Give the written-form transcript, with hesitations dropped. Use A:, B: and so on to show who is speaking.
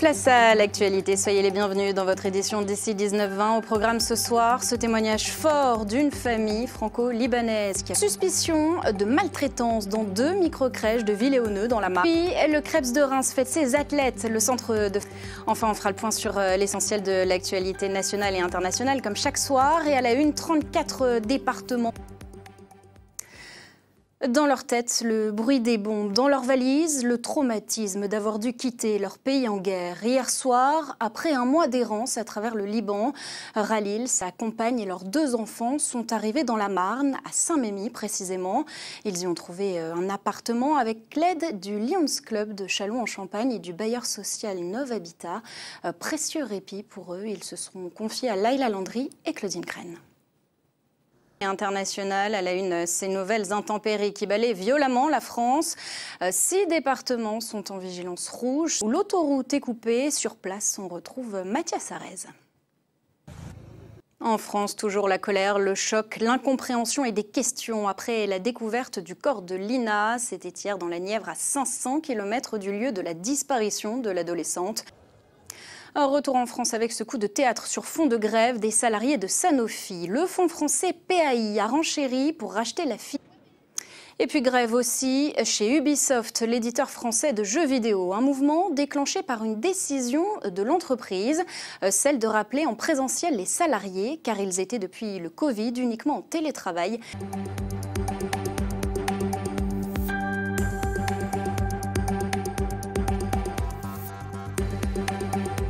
A: Place à l'actualité, soyez les bienvenus dans votre édition d'ici 19h20. Au programme ce soir, ce témoignage fort d'une famille franco-libanaise qui a suspicion de maltraitance dans 2 microcrèches de Villéoneux dans la Marne. Puis le Krebs de Reims fête ses athlètes, le centre de... Enfin, on fera le point sur l'essentiel de l'actualité nationale et internationale comme chaque soir. Et à la une, 34 départements. Dans leur tête, le bruit des bombes. Dans leurs valises, le traumatisme d'avoir dû quitter leur pays en guerre. Hier soir, après un mois d'errance à travers le Liban, Ralil, sa compagne et leurs 2 enfants sont arrivés dans la Marne, à Saint-Mémy précisément. Ils y ont trouvé un appartement avec l'aide du Lions Club de Châlons-en-Champagne et du bailleur social Nov Habitat. Précieux répit pour eux, ils se seront confiés à Laila Landry et Claudine Crène. International à la une, ces nouvelles intempéries qui balaient violemment la France. 6 départements sont en vigilance rouge où l'autoroute est coupée. Sur place, on retrouve Mathias Arez. En France, toujours la colère, le choc, l'incompréhension et des questions après la découverte du corps de Lina. C'était hier dans la Nièvre à 500 km du lieu de la disparition de l'adolescente. Un retour en France avec ce coup de théâtre sur fond de grève des salariés de Sanofi. Le fonds français PAI a renchéri pour racheter la fille. Et puis grève aussi chez Ubisoft, l'éditeur français de jeux vidéo. Un mouvement déclenché par une décision de l'entreprise, celle de rappeler en présentiel les salariés, car ils étaient depuis le Covid uniquement en télétravail.